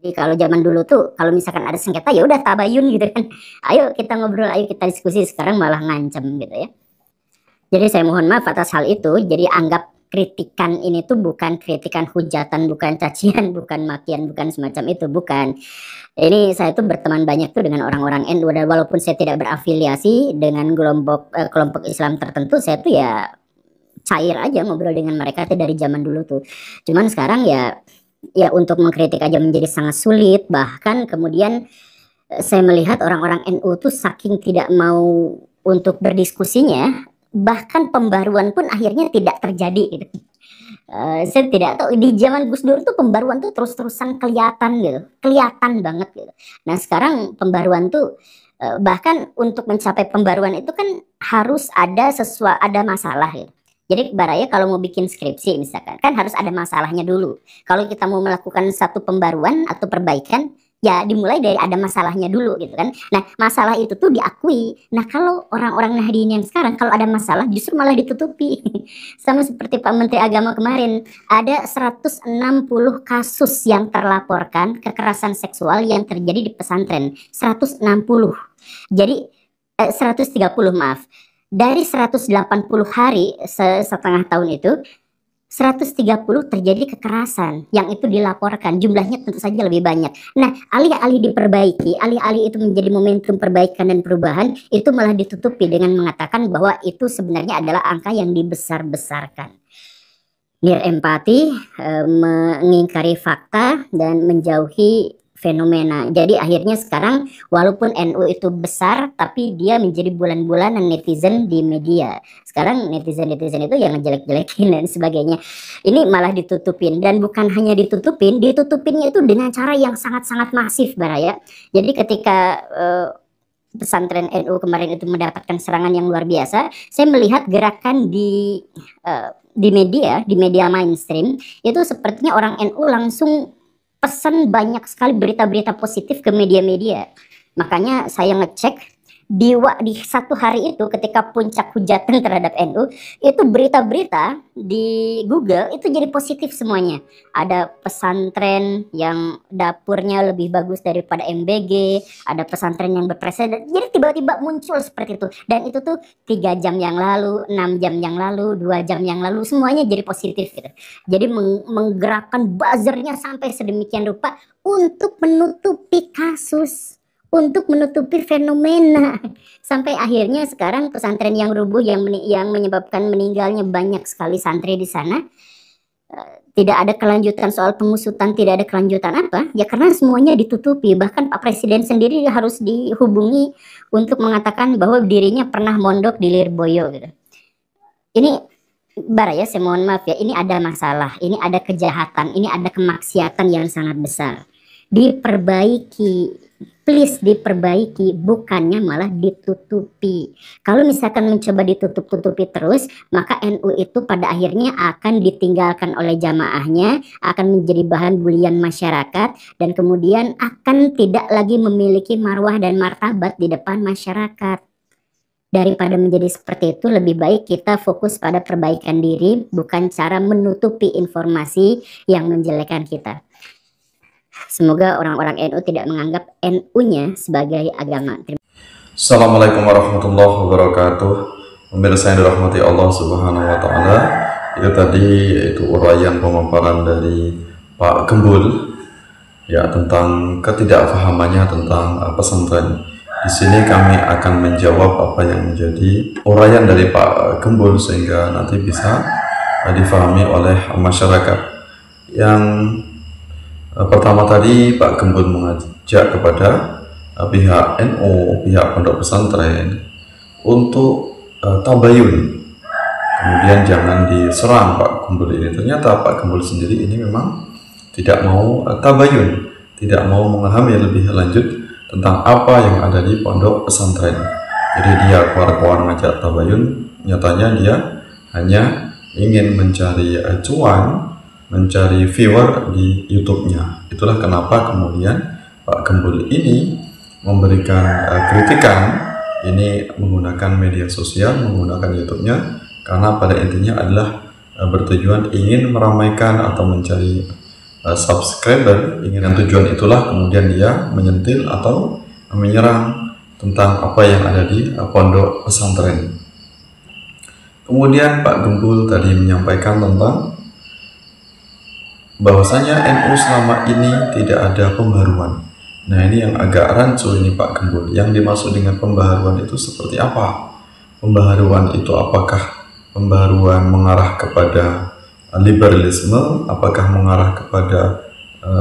Jadi kalau zaman dulu tuh kalau misalkan ada sengketa ya udah tabayun gitu kan. Ayo kita ngobrol, ayo kita diskusi, sekarang malah ngancem gitu ya. Jadi saya mohon maaf atas hal itu. Jadi anggap kritikan ini tuh bukan kritikan hujatan, bukan cacian, bukan makian, bukan semacam itu, bukan. Ini saya tuh berteman banyak tuh dengan orang-orang NU, dan walaupun saya tidak berafiliasi dengan kelompok Islam tertentu, saya tuh ya cair aja ngobrol dengan mereka tuh dari zaman dulu tuh. Cuman sekarang ya untuk mengkritik aja menjadi sangat sulit. Bahkan kemudian saya melihat orang-orang NU tuh saking tidak mau untuk berdiskusinya, bahkan pembaruan pun akhirnya tidak terjadi gitu. Saya tidak tahu, di zaman Gus Dur tuh pembaruan tuh terus-terusan kelihatan gitu, kelihatan banget gitu. Nah sekarang pembaruan tuh bahkan untuk mencapai pembaruan itu kan harus ada masalah gitu. Jadi baraya kalau mau bikin skripsi misalkan, kan harus ada masalahnya dulu. Kalau kita mau melakukan satu pembaruan atau perbaikan, ya dimulai dari ada masalahnya dulu gitu kan. Nah masalah itu tuh diakui. Nah kalau orang-orang Nahdien yang sekarang kalau ada masalah justru malah ditutupi. Sama seperti Pak Menteri Agama kemarin, ada 160 kasus yang terlaporkan kekerasan seksual yang terjadi di pesantren. 160. Jadi 130 maaf. Dari 180 hari setengah tahun itu, 130 terjadi kekerasan yang itu dilaporkan. Jumlahnya tentu saja lebih banyak. Nah, alih-alih diperbaiki, alih-alih itu menjadi momentum perbaikan dan perubahan, itu malah ditutupi dengan mengatakan bahwa itu sebenarnya adalah angka yang dibesar-besarkan. Empati, mengingkari fakta, dan menjauhi fenomena. Jadi akhirnya sekarang walaupun NU itu besar, tapi dia menjadi bulan-bulanan netizen di media. Sekarang netizen-netizen itu yang ngejelek-jelekin dan sebagainya. Ini malah ditutupin, dan bukan hanya ditutupinnya itu dengan cara yang sangat-sangat masif baraya. Jadi ketika pesantren NU kemarin itu mendapatkan serangan yang luar biasa, saya melihat gerakan di media mainstream itu sepertinya orang NU langsung pesan banyak sekali berita-berita positif ke media-media. Makanya saya ngecek di satu hari itu ketika puncak hujatan terhadap NU, itu berita-berita di Google itu jadi positif semuanya. Ada pesantren yang dapurnya lebih bagus daripada MBG, ada pesantren yang berprestasi. Jadi tiba-tiba muncul seperti itu. Dan itu tuh 3 jam yang lalu, 6 jam yang lalu, 2 jam yang lalu, semuanya jadi positif gitu. Jadi menggerakkan buzzernya sampai sedemikian rupa untuk menutupi kasus, untuk menutupi fenomena, sampai akhirnya sekarang pesantren yang rubuh yang menyebabkan meninggalnya banyak sekali santri di sana, tidak ada kelanjutan soal pengusutan, tidak ada kelanjutan apa ya, karena semuanya ditutupi. Bahkan Pak Presiden sendiri harus dihubungi untuk mengatakan bahwa dirinya pernah mondok di Lirboyo gitu. Ini baraya, saya mohon maaf ya, ini ada masalah, ini ada kejahatan, ini ada kemaksiatan yang sangat besar. Diperbaiki, please diperbaiki, bukannya malah ditutupi. Kalau misalkan mencoba ditutup-tutupi terus, maka NU itu pada akhirnya akan ditinggalkan oleh jamaahnya, akan menjadi bahan bulian masyarakat, dan kemudian akan tidak lagi memiliki marwah dan martabat di depan masyarakat. Daripada menjadi seperti itu, lebih baik kita fokus pada perbaikan diri, bukan cara menutupi informasi yang menjelekan kita. Semoga orang-orang NU tidak menganggap NU-nya sebagai agama. Assalamualaikum warahmatullahi wabarakatuh. Pemirsa yang dirahmati Allah Subhanahu wa Ta'ala, itu tadi yaitu uraian pemaparan dari Pak Gembul ya tentang ketidakfahamannya tentang pesantren. Di sini kami akan menjawab apa yang menjadi uraian dari Pak Gembul sehingga nanti bisa difahami oleh masyarakat. Yang pertama tadi Pak Gembul mengajak kepada pihak NU, pihak pondok pesantren untuk tabayun, kemudian jangan diserang Pak Gembul ini. Ternyata Pak Gembul sendiri ini memang tidak mau tabayun, tidak mau memahami lebih lanjut tentang apa yang ada di pondok pesantren. Jadi dia keluar-keluar ngajak tabayun, nyatanya dia hanya ingin mencari cuan, mencari viewer di YouTube-nya. Itulah kenapa kemudian Pak Gembul ini memberikan kritikan ini menggunakan media sosial, menggunakan YouTube-nya, karena pada intinya adalah bertujuan ingin meramaikan atau mencari subscriber. Dengan tujuan itulah kemudian dia menyentil atau menyerang tentang apa yang ada di pondok pesantren. Kemudian Pak Gembul tadi menyampaikan tentang bahwasanya NU selama ini tidak ada pembaruan. Nah, ini yang agak rancu ini Pak Gembul. Yang dimaksud dengan pembaharuan itu seperti apa? Pembaharuan itu apakah pembaharuan mengarah kepada liberalisme, apakah mengarah kepada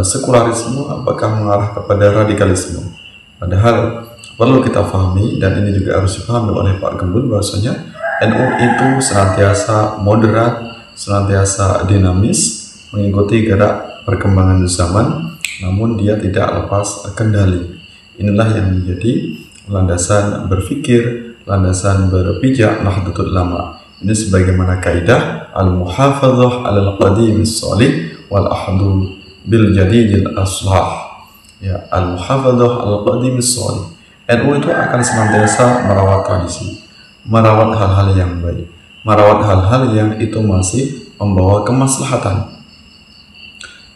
sekularisme, apakah mengarah kepada radikalisme? Padahal perlu kita pahami, dan ini juga harus dipahami oleh Pak Gembul, bahwasanya NU itu senantiasa moderat, senantiasa dinamis, mengikuti gerak perkembangan zaman, namun dia tidak lepas kendali. Inilah yang menjadi landasan berpikir, landasan berpijak Nahdlatul Ulama. Ini sebagaimana kaidah al-muhafadzah al-qadim as-salih wal ahdu bil jadidil aslah. Ya, al-muhafadzah al-qadim as-salih. NU itu akan senantiasa merawat tradisi, merawat hal-hal yang baik, merawat hal-hal yang itu masih membawa kemaslahatan.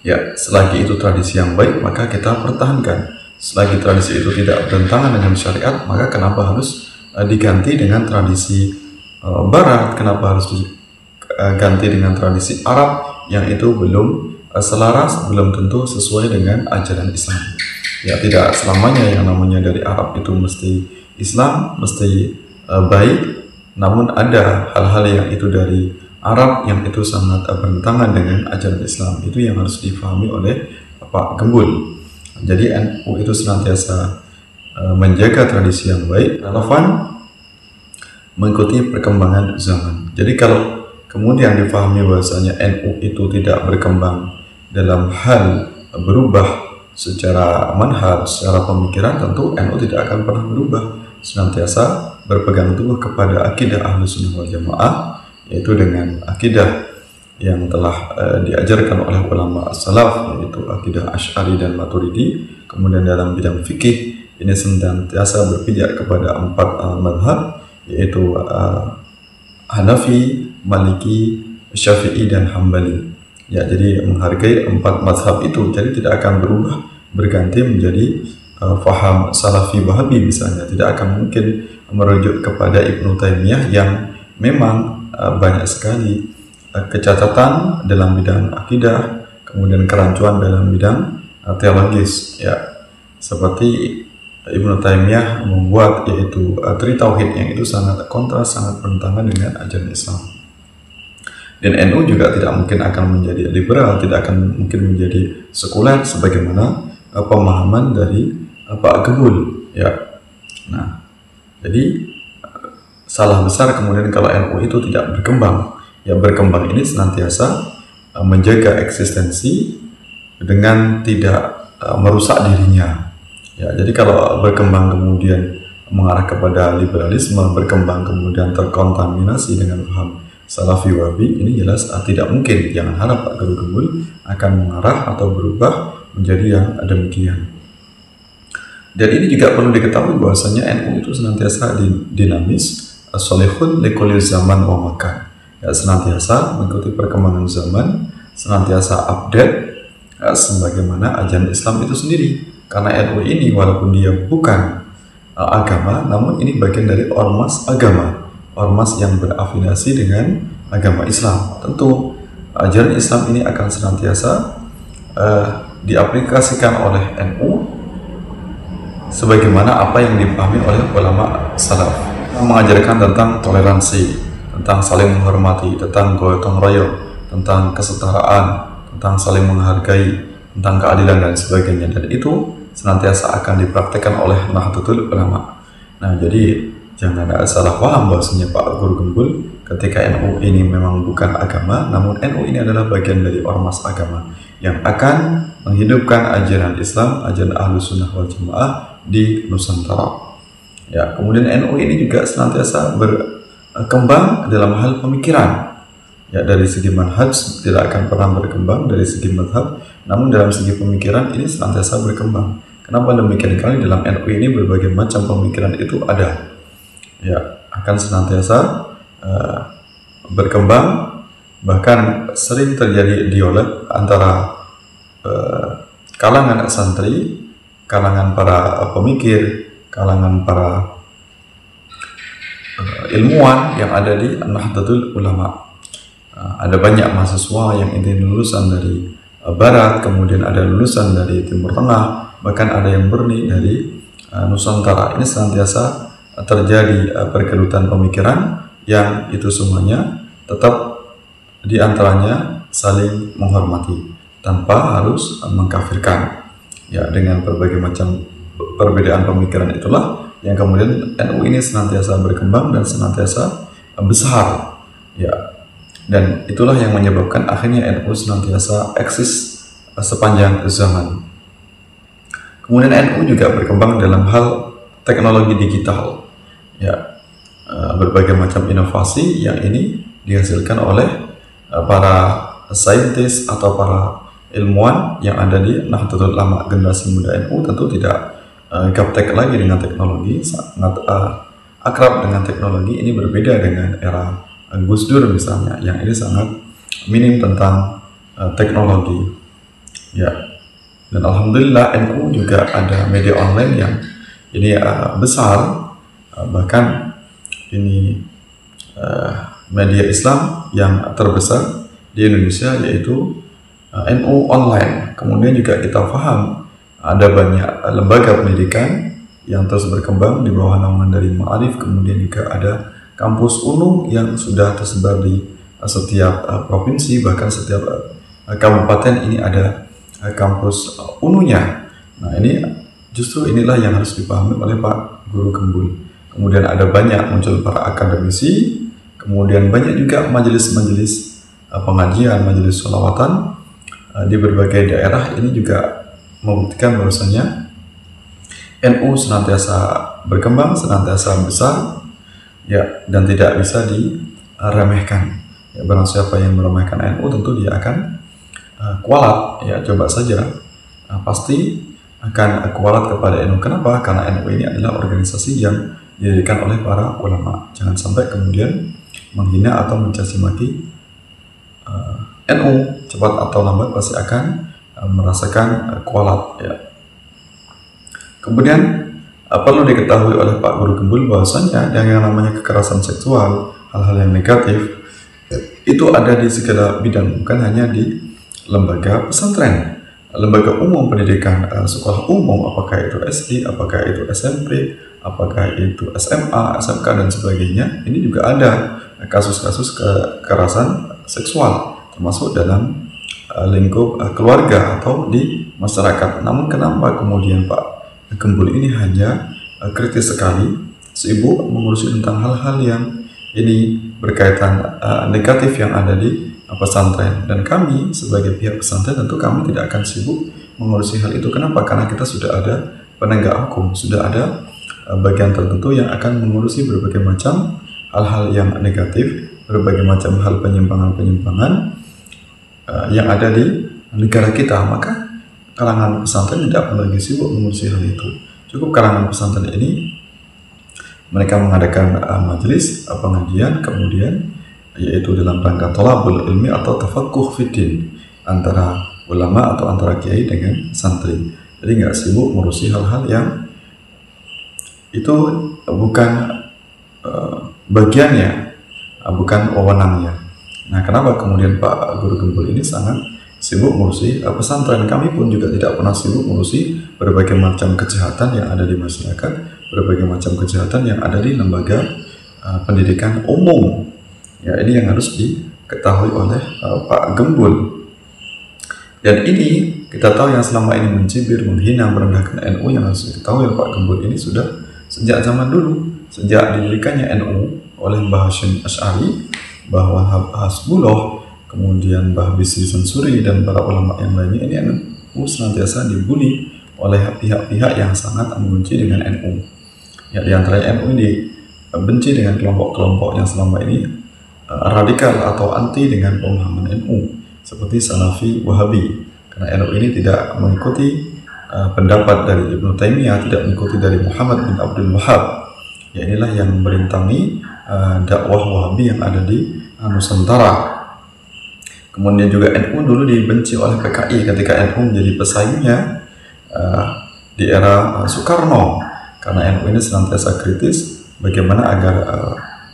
Ya, selagi itu tradisi yang baik, maka kita pertahankan. Selagi tradisi itu tidak bertentangan dengan syariat, maka kenapa harus diganti dengan tradisi Barat? Kenapa harus diganti dengan tradisi Arab yang itu belum selaras, belum tentu sesuai dengan ajaran Islam? Ya, tidak selamanya yang namanya dari Arab itu mesti Islam, mesti baik. Namun ada hal-hal yang itu dari Arab yang itu sangat bertentangan dengan ajaran Islam. Itu yang harus difahami oleh Pak Gembul. Jadi NU itu senantiasa menjaga tradisi yang baik, relevan, mengikuti perkembangan zaman. Jadi kalau kemudian difahami bahwasanya NU itu tidak berkembang dalam hal berubah secara manhaj, secara pemikiran, tentu NU tidak akan pernah berubah. Senantiasa berpegang teguh kepada akidah Ahlussunnah wal Jamaah, yaitu dengan akidah yang telah diajarkan oleh ulama as-salaf, yaitu akidah Asy'ari dan Maturidi. Kemudian dalam bidang fikih ini senantiasa berpijak kepada 4 madhab, yaitu Hanafi, Maliki, Syafi'i dan Hambali. Ya, jadi menghargai 4 madhab itu, jadi tidak akan berubah berganti menjadi faham Salafi Wahabi misalnya. Tidak akan mungkin merujuk kepada Ibnu Taimiyah yang memang banyak sekali kecacatan dalam bidang akidah, kemudian kerancuan dalam bidang teologis. Ya, seperti Ibnu Taimiyah membuat yaitu Tauhid yang itu sangat kontras, sangat bertentangan dengan ajaran Islam. Dan NU juga tidak mungkin akan menjadi liberal, tidak akan mungkin menjadi sekuler sebagaimana pemahaman dari Pak Gembul. Ya, nah, jadi salah besar kemudian kalau NU itu tidak berkembang. Ya, berkembang ini senantiasa menjaga eksistensi dengan tidak merusak dirinya. Ya, jadi kalau berkembang kemudian mengarah kepada liberalisme, berkembang kemudian terkontaminasi dengan paham Salafi Wahabi, ini jelas tidak mungkin. Jangan harap Pak Gembul akan mengarah atau berubah menjadi yang demikian. Dan ini juga perlu diketahui bahwasanya NU itu senantiasa dinamis, solihun likulil zaman wa makan. Ya, senantiasa mengikuti perkembangan zaman, senantiasa update sebagaimana ajaran Islam itu sendiri. Karena NU ini walaupun dia bukan agama, namun ini bagian dari ormas agama, ormas yang berafiliasi dengan agama Islam. Tentu ajaran Islam ini akan senantiasa diaplikasikan oleh NU sebagaimana apa yang dipahami oleh ulama salaf. Mengajarkan tentang toleransi, tentang saling menghormati, tentang gotong royong, tentang kesetaraan, tentang saling menghargai, tentang keadilan dan sebagainya. Dan itu senantiasa akan dipraktekkan oleh Nahdlatul Ulama. Nah, jadi jangan ada salah paham bahwasanya Pak Guru Gembul ketika NU ini memang bukan agama, namun NU ini adalah bagian dari ormas agama yang akan menghidupkan ajaran Islam, ajaran Ahlussunnah wal Jamaah di Nusantara. Ya, kemudian NU ini juga senantiasa berkembang dalam hal pemikiran. Ya, dari segi manhaj tidak akan pernah berkembang, dari segi madhab, namun dalam segi pemikiran ini senantiasa berkembang. Kenapa demikian? Karena dalam NU ini berbagai macam pemikiran itu ada. Ya, akan senantiasa berkembang, bahkan sering terjadi dialog antara kalangan santri, kalangan para pemikir, kalangan para ilmuwan yang ada di Nahdlatul Ulama. Ada banyak mahasiswa yang ini lulusan dari Barat, kemudian ada lulusan dari Timur Tengah, bahkan ada yang murni dari Nusantara. Ini senantiasa terjadi pergelutan pemikiran yang itu semuanya tetap diantaranya saling menghormati tanpa harus mengkafirkan. Ya, dengan berbagai macam perbedaan pemikiran itulah yang kemudian NU ini senantiasa berkembang dan senantiasa besar. Ya, dan itulah yang menyebabkan akhirnya NU senantiasa eksis sepanjang zaman. Kemudian NU juga berkembang dalam hal teknologi digital. Ya, berbagai macam inovasi yang ini dihasilkan oleh para saintis atau para ilmuwan yang ada di Nahdlatul Ulama. Generasi muda NU tentu tidak gaptek lagi dengan teknologi, sangat akrab dengan teknologi. Ini berbeda dengan era Gus Dur misalnya, yang ini sangat minim tentang teknologi. Ya, dan alhamdulillah NU juga ada media online yang ini besar, bahkan ini media Islam yang terbesar di Indonesia, yaitu NU Online. Kemudian juga kita paham ada banyak lembaga pendidikan yang terus berkembang di bawah naungan dari Ma'arif. Kemudian juga ada kampus UNU yang sudah tersebar di setiap provinsi, bahkan setiap kabupaten ini ada kampus UNU-nya. Nah, ini justru inilah yang harus dipahami oleh Pak Guru Gembul. Kemudian ada banyak muncul para akademisi, kemudian banyak juga majelis-majelis pengajian, majelis sholawatan di berbagai daerah. Ini juga membuktikan bahwasanya NU senantiasa berkembang, senantiasa besar, ya, dan tidak bisa diremehkan. Ya, barang siapa yang meremehkan NU tentu dia akan kualat. Ya, coba saja, pasti akan kualat kepada NU. Kenapa? Karena NU ini adalah organisasi yang didirikan oleh para ulama. Jangan sampai kemudian menghina atau mencaci maki NU. Cepat atau lambat pasti akan merasakan kualat. Ya. Kemudian perlu diketahui oleh Pak Guru Gembul bahwasanya yang namanya kekerasan seksual, hal-hal yang negatif itu ada di segala bidang, bukan hanya di lembaga pesantren, lembaga umum pendidikan, sekolah umum, apakah itu SD, apakah itu SMP, apakah itu SMA, SMK, dan sebagainya. Ini juga ada kasus-kasus kekerasan seksual, termasuk dalam lingkup keluarga atau di masyarakat. Namun kenapa kemudian Pak Gembul ini hanya kritis sekali, sibuk mengurusi tentang hal-hal yang ini berkaitan negatif yang ada di pesantren? Dan kami sebagai pihak pesantren tentu kami tidak akan sibuk mengurusi hal itu. Kenapa? Karena kita sudah ada penegak hukum, sudah ada bagian tertentu yang akan mengurusi berbagai macam hal-hal yang negatif, berbagai macam hal penyimpangan-penyimpangan yang ada di negara kita. Maka kalangan pesantren tidak perlu lagi sibuk mengurusi hal itu. Cukup kalangan pesantren ini mereka mengadakan majelis pengajian, kemudian yaitu dalam rangka thalabul ilmi atau tafaqquh fiddin antara ulama atau antara kiai dengan santri. Jadi nggak sibuk mengurusi hal-hal yang itu bukan bagiannya, bukan wewenangnya. Nah, kenapa kemudian Pak Guru Gembul ini sangat sibuk mengurusi pesantren? Kami pun juga tidak pernah sibuk mengurusi berbagai macam kejahatan yang ada di masyarakat, berbagai macam kejahatan yang ada di lembaga pendidikan umum. Ya, ini yang harus diketahui oleh Pak Gembul. Dan ini kita tahu yang selama ini mencibir, menghina, merendahkan NU, yang harus diketahui oleh Pak Gembul ini sudah sejak zaman dulu, sejak didirikannya NU oleh Mbah Hasyim Asy'ari, bahwa Hasbullah, kemudian Mbah Bisri Sansuri, dan para ulama yang lainnya, ini NU senantiasa dibully oleh pihak-pihak yang sangat membenci dengan NU. Ya, di antaranya NU ini benci dengan kelompok-kelompok yang selama ini radikal atau anti dengan pemahaman NU, seperti Salafi Wahabi, karena NU ini tidak mengikuti pendapat dari Ibnu Taimiyah, tidak mengikuti dari Muhammad bin Abdul Wahhab. Ya, inilah yang merintangi dakwah Wahabi yang ada di Nusantara. Kemudian juga NU dulu dibenci oleh PKI ketika NU menjadi pesaingnya di era Soekarno, karena NU ini senantiasa kritis bagaimana agar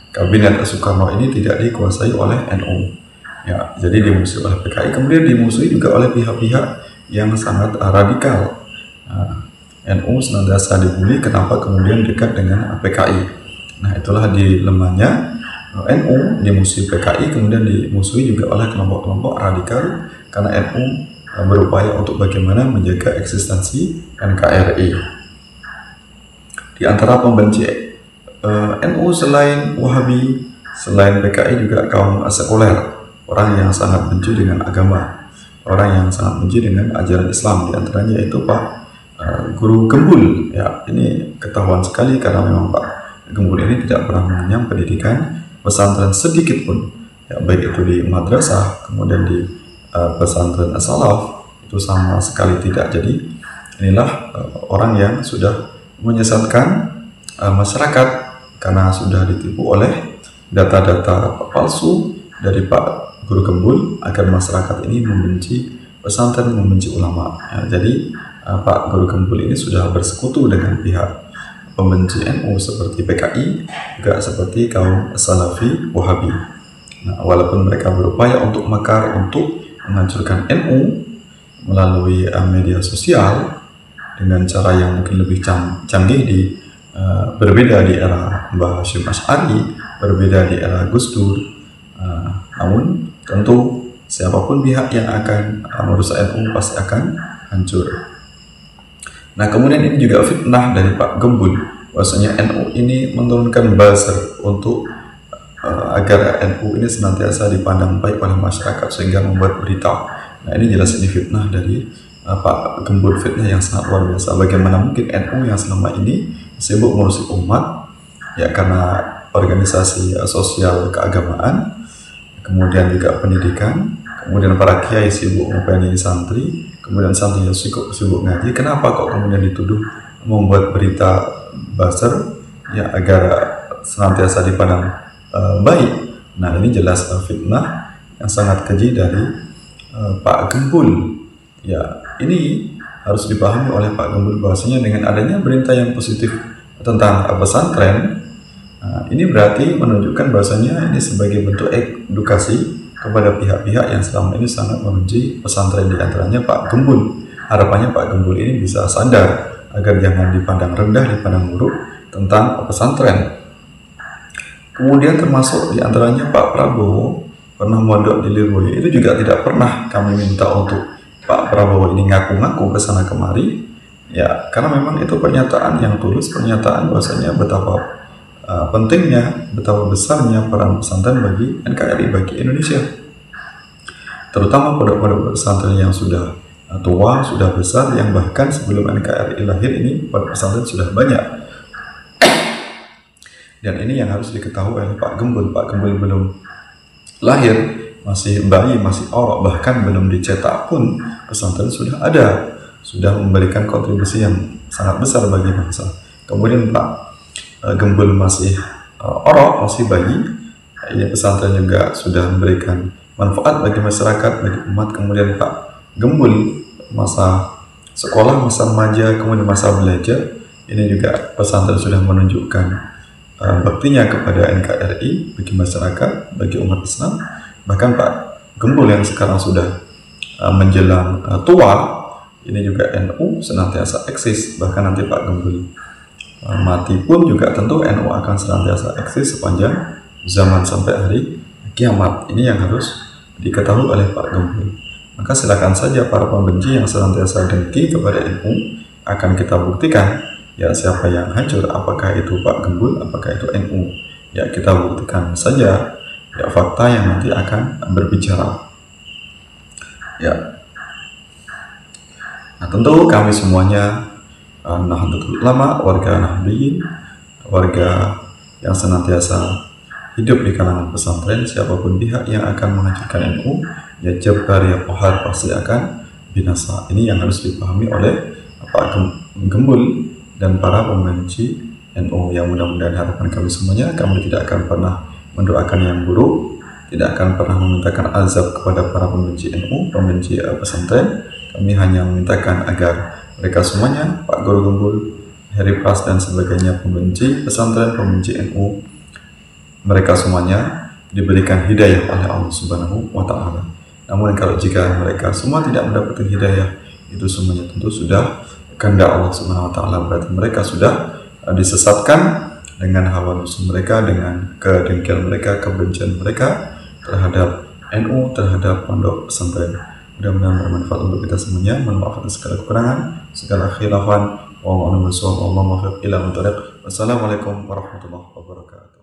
kabinet Soekarno ini tidak dikuasai oleh NU. Ya, jadi dimusuhi oleh PKI, kemudian dimusuhi juga oleh pihak-pihak yang sangat radikal. NU senantiasa dibully, kenapa kemudian dekat dengan PKI. Nah, itulah dilemahnya NU dimusuhi PKI, kemudian dimusuhi juga oleh kelompok-kelompok radikal karena NU berupaya untuk bagaimana menjaga eksistensi NKRI. Di antara pembenci NU selain Wahabi, selain PKI juga kaum sekuler, orang yang sangat benci dengan agama, orang yang sangat benci dengan ajaran Islam. Di antaranya itu Pak Guru Gembul. Ya, ini ketahuan sekali karena memang Pak Gembul ini tidak pernah mengenyam pendidikan pesantren sedikit pun, ya, baik itu di madrasah, kemudian di pesantren as-salaf, itu sama sekali tidak. Jadi inilah orang yang sudah menyesatkan masyarakat karena sudah ditipu oleh data-data palsu dari Pak Guru Gembul agar masyarakat ini membenci pesantren, membenci ulama. Ya, jadi Pak Guru Gembul ini sudah bersekutu dengan pihak pembenci NU seperti PKI, juga seperti kaum Salafi Wahabi. Nah, walaupun mereka berupaya untuk makar untuk menghancurkan NU melalui media sosial dengan cara yang mungkin lebih canggih, berbeda di era Mbah Hasyim Asy'ari, berbeda di era Gus Dur. Namun tentu siapapun pihak yang akan merusak NU pasti akan hancur. Nah, kemudian ini juga fitnah dari Pak Gembul, bahwasanya NU ini menurunkan buzzer untuk agar NU ini senantiasa dipandang baik oleh masyarakat sehingga membuat berita. Nah, ini jelas ini fitnah dari Pak Gembul, fitnah yang sangat luar biasa. Bagaimana mungkin NU yang selama ini sibuk ngurusi umat, ya karena organisasi sosial keagamaan, kemudian juga pendidikan, kemudian para kiai sibuk ngopeni santri, kemudian santri sibuk ngaji. Kenapa kok kemudian dituduh membuat berita buzzer, ya agar senantiasa dipandang baik? Nah, ini jelas fitnah yang sangat keji dari Pak Gembul. Ya, ini harus dipahami oleh Pak Gembul bahwasanya dengan adanya berita yang positif tentang pesantren, ini berarti menunjukkan bahwasanya ini sebagai bentuk edukasi kepada pihak-pihak yang selama ini sangat membenci pesantren, di antaranya Pak Gembul. Harapannya Pak Gembul ini bisa sadar agar jangan dipandang rendah, dipandang buruk tentang pesantren. Kemudian termasuk di antaranya Pak Prabowo pernah mondok di Lirboyo, itu juga tidak pernah kami minta untuk Pak Prabowo ini ngaku-ngaku ke sana kemari, ya karena memang itu pernyataan yang tulus, pernyataan bahwasanya betapa pentingnya, betapa besarnya peran pesantren bagi NKRI, bagi Indonesia, terutama pondok-pondok pesantren yang sudah tua, sudah besar, yang bahkan sebelum NKRI lahir ini pondok pesantren sudah banyak. Dan ini yang harus diketahui oleh Pak Gembul. Pak Gembul belum lahir, masih bayi, masih orok, bahkan belum dicetak pun pesantren sudah ada, sudah memberikan kontribusi yang sangat besar bagi bangsa. Kemudian Pak Gembul masih orok, masih bayi, ini pesantren juga sudah memberikan manfaat bagi masyarakat, bagi umat. Kemudian Pak Gembul masa sekolah, masa remaja, kemudian masa belajar, ini juga pesantren sudah menunjukkan baktinya kepada NKRI, bagi masyarakat, bagi umat Islam. Bahkan Pak Gembul yang sekarang sudah menjelang tua, ini juga NU senantiasa eksis. Bahkan nanti Pak Gembul mati pun juga tentu NU akan senantiasa eksis sepanjang zaman sampai hari kiamat. Ini yang harus diketahui oleh Pak Gembul. Maka silakan saja para pembenci yang senantiasa dengki kepada NU, akan kita buktikan ya siapa yang hancur, apakah itu Pak Gembul, apakah itu NU. Ya kita buktikan saja ya fakta yang nanti akan berbicara. Ya. Nah, tentu kami semuanya Nahdlatul Ulama, warga Nahdliyin, warga yang senantiasa hidup di kalangan pesantren, siapapun pihak yang akan menghancurkan NU, ya Jabbar ya Qahar pasti akan binasa. Ini yang harus dipahami oleh Pak Gembul dan para pembenci NU. Yang mudah-mudahan harapan kami semuanya, kami tidak akan pernah mendoakan yang buruk, tidak akan pernah memintakan azab kepada para pembenci NU, pembenci pesantren. Kami hanya memintakan agar mereka semuanya, Pak Guru Gembul, Heri Pras dan sebagainya, pembenci pesantren, pembenci NU, mereka semuanya diberikan hidayah oleh Allah Subhanahu wa Ta'ala. Namun kalau jika mereka semua tidak mendapatkan hidayah, itu semuanya tentu sudah kehendak Allah Subhanahu wa Ta'ala, berarti mereka sudah disesatkan dengan hawa nafsu mereka, dengan kedengkian mereka, kebencian mereka terhadap NU, terhadap pondok pesantren. Mudah-mudahan bermanfaat untuk kita semuanya. Mohon maaf atas segala kekurangan, segala khilafan. Wassalamualaikum warahmatullahi wabarakatuh.